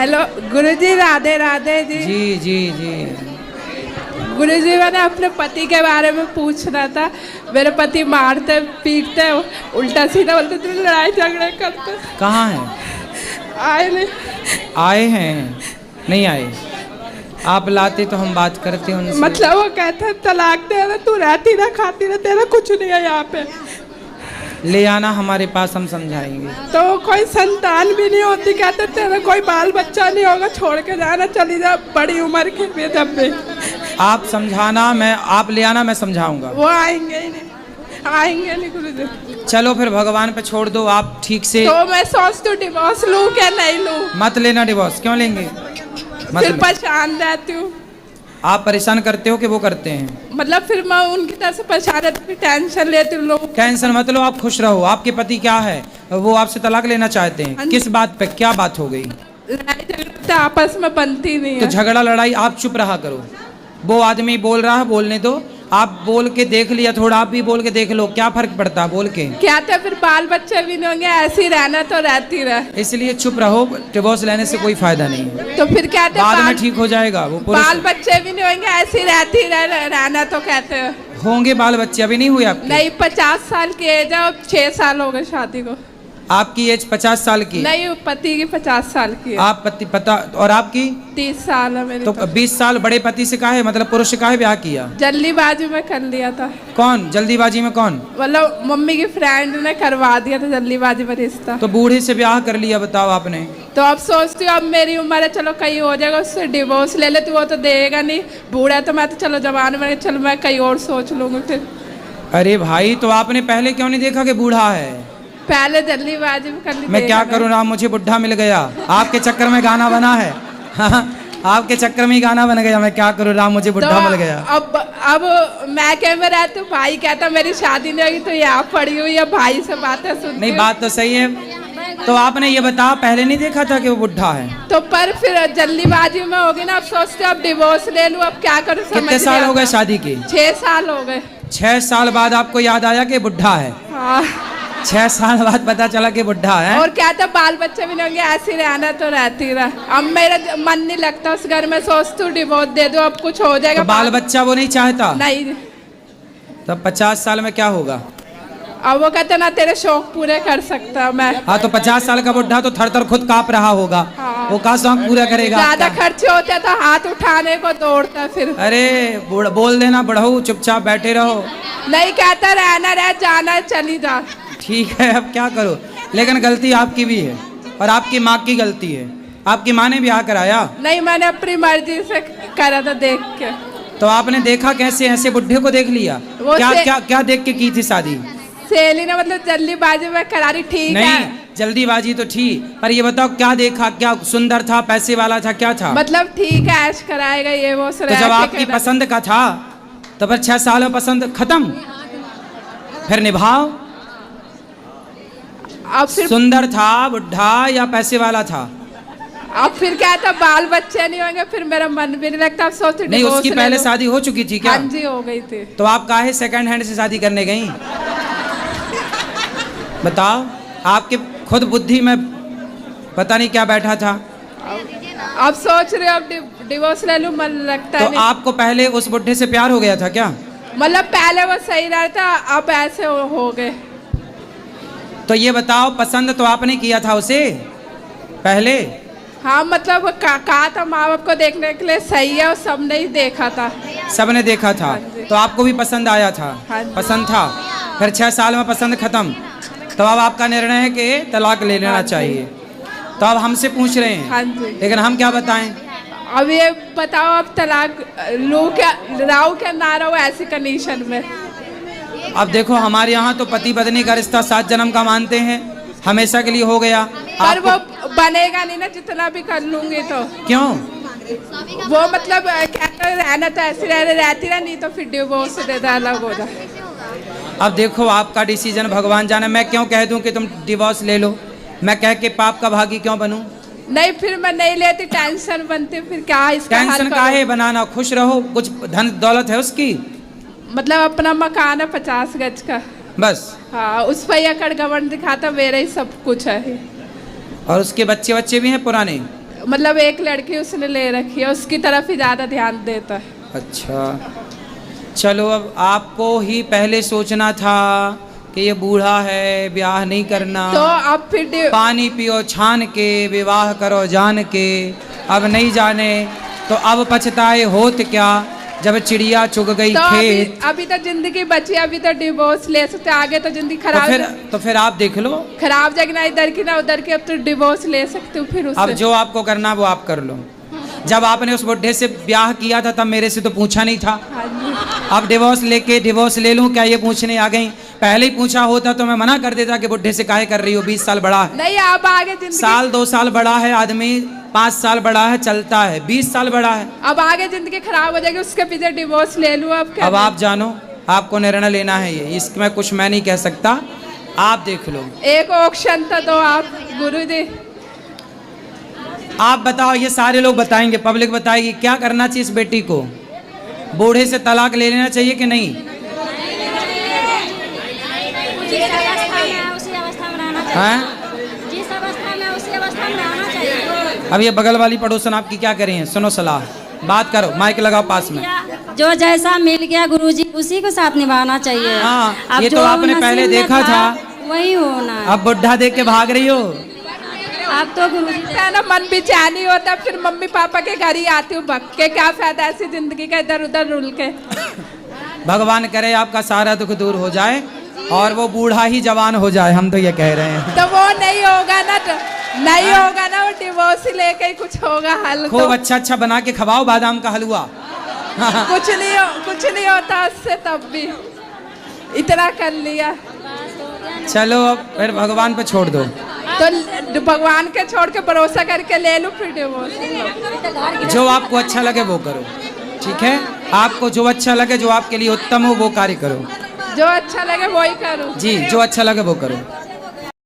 Hello गुरुजी, राधे राधे जी। जी जी जी। गुरुजी, मैंने अपने पति के बारे में पूछना था। मेरे पति मारते पीटते उल्टा सीधा बोलते थे, लड़ाई झगड़े करते। कहाँ हैं? आए नहीं। आए हैं? नहीं आए? आप लाते तो हम बात करते उनसे। मतलब वो कहते तलाक दे रहा, तू रहती ना खाती ना, तेरा कुछ नहीं है यहाँ पे। ले आना हमारे पास, हम समझाएंगे। तो कोई संतान भी नहीं होती, कहते तेरा कोई बाल बच्चा नहीं होगा, छोड़ के जाना, चली जा बड़ी उम्र के भी। जब भी आप समझाना, मैं आप ले आना, मैं समझाऊंगा। वो आएंगे ही नहीं, आएंगे नहीं गुरुजी। चलो फिर भगवान पे छोड़ दो, आप ठीक से। तो मैं सोचती हूँ डिवोर्स लूँ क्या नहीं लूँ। मत लेना डिवोर्स, क्यों लेंगे? फिर परेशान रहती हूँ। आप परेशान करते हो कि वो करते हैं? मतलब फिर मैं उनकी तरफ से परेशान रहती हूँ, टेंशन लेती हूँ लोग। टेंशन मत लो, आप खुश रहो। आपके पति क्या है, वो आपसे तलाक लेना चाहते हैं? किस बात पे, क्या बात हो गई? लड़ाई झगड़ा आपस में बनती नहीं है। तो झगड़ा लड़ाई आप चुप रहा करो। वो आदमी बोल रहा है, बोलने दो। आप बोल के देख लिया, थोड़ा आप भी बोल के देख लो, क्या फर्क पड़ता है बोल के? क्या था, फिर बाल बच्चे भी नहीं होंगे, ऐसे ही रहना तो रहती रहे। इसलिए चुप रहो, डिवोर्स लेने से कोई फायदा नहीं है। तो फिर कहते बाद में ठीक हो जाएगा वो। बाल बच्चे भी नहीं होंगे, ऐसे ही रहती रहना तो कहते हैं। होंगे बाल बच्चे, अभी नहीं हुए आपके? नहीं, 50 साल की एज है, अब 6 साल हो गए शादी को। आपकी एज 50 साल की? नहीं, पति की 50 साल की है। आप पति पता, और आपकी 30 साल है मेरी। तो 20 साल बड़े पति से काहे, मतलब पुरुष से काहे ब्याह किया? जल्दीबाजी में कर लिया था। कौन जल्दीबाजी में? कौन? मतलब मम्मी की फ्रेंड ने करवा दिया था जल्दीबाजी में रिश्ता। तो बूढ़े से ब्याह कर लिया, बताओ आपने। तो अब सोचती हूँ अब मेरी उम्र है, चलो कहीं हो जाएगा, उससे डिवोर्स ले लेती। वो तो देगा नहीं, बूढ़ा तो मैं तो चलो जवान में, चलो मैं कहीं और सोच लूंगी फिर। अरे भाई, तो आपने पहले क्यों नहीं देखा कि बूढ़ा है? पहले जल्दीबाजी में कर ली। मैं क्या करूँ ना, मुझे बुढ़ा मिल गया। आपके चक्कर में गाना बना है। आपके चक्कर में ही गाना बन गया। मैं क्या करूँ राम, मुझे बुढ़ा मिल गया। अब मैं क्या में रहती हूँ, भाई कहता मेरी शादी नहीं होगी तो यहाँ पड़ी हुई है, भाई से बातें सुनती। नहीं, बात तो सही है। तो आपने ये बताया, पहले नहीं देखा था कि वो बुढ़ा है? तो पर फिर जल्दीबाजी में होगी ना, अब सोचते अब डिवोर्स ले लूँ, अब क्या करूँ। कितने साल हो गए शादी के? 6 साल हो गए। 6 साल बाद आपको याद आया कि बुढ़ा है? हाँ। 6 साल बाद पता चला कि बुढ़ा है। और क्या था, बाल बच्चे भी नहीं होंगे, ऐसे रहना तो रहती रहा। अब मेरा मन नहीं लगता उस घर में, सोचती हूँ डिवोर्स दे दो, अब कुछ हो जाएगा। तो बाल बच्चा वो नहीं चाहता? नहीं। तब 50 साल में क्या होगा? अब वो कहते ना तेरे शौक पूरे कर सकता मैं। हाँ, तो 50 साल का बुढ़ा तो थर थर खुद कांप रहा होगा। हाँ। वो का शौक पूरा करेगा? ज्यादा खर्चे होते तो हाथ उठाने को दौड़ता फिर। अरे बोल देना, बढ़ो चुपचाप बैठे रहो। नहीं, कहता रहना रह, जाना चली जा। ठीक है, अब क्या करो। लेकिन गलती आपकी भी है और आपकी माँ की गलती है। आपकी माँ ने ब्याह कराया? नहीं, मैंने अपनी मर्जी से करा था, देख के। तो आपने देखा कैसे? ऐसे बुढ़े को देख लिया? क्या क्या क्या देख के की थी शादी? सहेली ने मतलब जल्दीबाजी में करा दी। ठीक नहीं, है, जल्दीबाजी तो ठीक, पर ये बताओ क्या देखा? क्या सुंदर था, पैसे वाला था, क्या था? मतलब ठीक है, ऐश कराएगा ये वो। तो जब आपकी पसंद का था तो फिर 6 साल में पसंद खत्म, फिर निभाओ। अब फिर सुंदर था, बुढ़ा या पैसे वाला था? अब फिर क्या था, बाल बच्चे नहीं होंगे, फिर मेरा मन भी नहीं लगता। अब सोच नहीं, उसकी पहले शादी हो चुकी थी क्या? हाँ जी, हो गई थी। तो आप काहे सेकंड हैंड से शादी करने गई? बताओ, आपके खुद बुद्धि में पता नहीं क्या बैठा था। अब सोच रहे हो अब डिवोर्स ले लूं, मन लगता है। तो आपको पहले उस बुढ़े से प्यार हो गया था क्या? मतलब पहले वो सही रहता, अब ऐसे हो गए। तो ये बताओ, पसंद तो आपने किया था उसे पहले? हाँ, मतलब कहा था माँ बाप को देखने के लिए सही है, और सबने ही देखा था। सबने देखा था। तो आपको भी पसंद आया था? पसंद था। फिर 6 साल में पसंद खत्म, तो अब आपका निर्णय है कि तलाक ले लेना चाहिए। तो अब हमसे पूछ रहे हैं। हाँ जी। लेकिन हम क्या बताएं? अब ये बताओ, अब तलाक लो क्या, राव क्या ना रहो ऐसी कंडीशन में? अब देखो, हमारे यहाँ तो पति पत्नी का रिश्ता 7 जन्म का मानते हैं, हमेशा के लिए हो गया। पर वो बनेगा नहीं ना, जितना भी कर लूंगी तो। क्यों? वो मतलब क्या रहना तो ऐसी रहती रह, नहीं तो फिर डिवोर्स दे दे, अलग हो जा। अब देखो, आपका डिसीजन भगवान जाने। मैं क्यों कह दूं कि तुम डिवोर्स ले लो? मैं कह के पाप का भागी क्यों बनूं? नहीं, फिर मैं नहीं लेती, टेंशन बनती, फिर क्या इसका टेंशन काहे बनाना? खुश रहो, कुछ धन दौलत है उसकी। मतलब अपना मकान है 50 गज का बस। हाँ, उस पर एकड़ गवर्न दिखाता, मेरा ही सब कुछ है। और उसके बच्चे भी हैं पुराने? मतलब एक लड़की उसने ले रखी है, उसकी तरफ ही ज़्यादा ध्यान देता है। अच्छा, चलो अब आपको ही पहले सोचना था कि ये बूढ़ा है, ब्याह नहीं करना। तो अब फिर पानी पियो छान के, विवाह करो जान के। अब नहीं जाने तो अब पछताए होत क्या, जब चिड़िया चुग गई तो खेत। अभी तो जिंदगी बची, अभी तो डिवोर्स ले सकते, आगे तो जिंदगी खराब तो फिर आप देख लो, खराब जाएगी ना इधर की ना उधर की। अब तो डिवोर्स ले सकते हो फिर उससे। अब जो आपको करना वो आप कर लो। जब आपने उस बुढ़े से ब्याह किया था तब मेरे से तो पूछा नहीं था। अब डिवोर्स ले लूं क्या ये पूछने आ गई? पहले ही पूछा होता तो मैं मना कर देता कि बुढ़े से काहे कर रही हो, 20 साल बड़ा है। नहीं, आप आगे जिंदगी साल 2 साल बड़ा है आदमी, 5 साल बड़ा है चलता है, 20 साल बड़ा है। अब आगे जिंदगी खराब हो जाएगी, उसके पीछे डिवोर्स ले लूं अब क्या? अब आप जानो, आपको निर्णय लेना है ये, इसमें कुछ मैं नहीं कह सकता, आप देख लो। एक ऑप्शन तो दो आप गुरुजी। आप बताओ, ये सारे लोग बताएंगे, पब्लिक बताएगी क्या करना चाहिए इस बेटी को? बूढ़े से तलाक ले लेना चाहिए कि नहीं? हैं? जिस अवस्था में उसी अवस्था में रहना चाहिए। अब ये बगल वाली पड़ोसन आपकी क्या कर रही हैं? सुनो सलाह, बात करो, माइक लगाओ पास में। जो जैसा मिल गया गुरुजी उसी के साथ निभाना चाहिए। हाँ, अब ये जो तो आपने पहले नसीब में देखा था, वही होना है। अब बुढ़ा देख के भाग रही हो। अब तो गुरुजी ना मन बेचैनी होता, फिर मम्मी पापा के घर ही आती हूँ भग के, क्या फायदा ऐसी जिंदगी का इधर उधर रुल के। भगवान करे आपका सारा दुख दूर हो जाए और वो बूढ़ा ही जवान हो जाए, हम तो ये कह रहे हैं। तो वो नहीं होगा ना, नहीं होगा ना, वो डिवोर्स ही लेके ही कुछ होगा हल। खूब अच्छा अच्छा बना के खवाओ बादाम का हलवा। कुछ नहीं होता उससे, तब भी इतना कर लिया। चलो अब फिर भगवान पे छोड़ दो। तो भगवान के छोड़ के भरोसा करके ले लो फिर डिवोर्स। जो आपको अच्छा लगे वो करो, ठीक है? आपको जो अच्छा लगे, जो आपके लिए उत्तम हो वो कार्य करो। जो अच्छा लगे वही करो। जी, जो अच्छा लगे वो करो।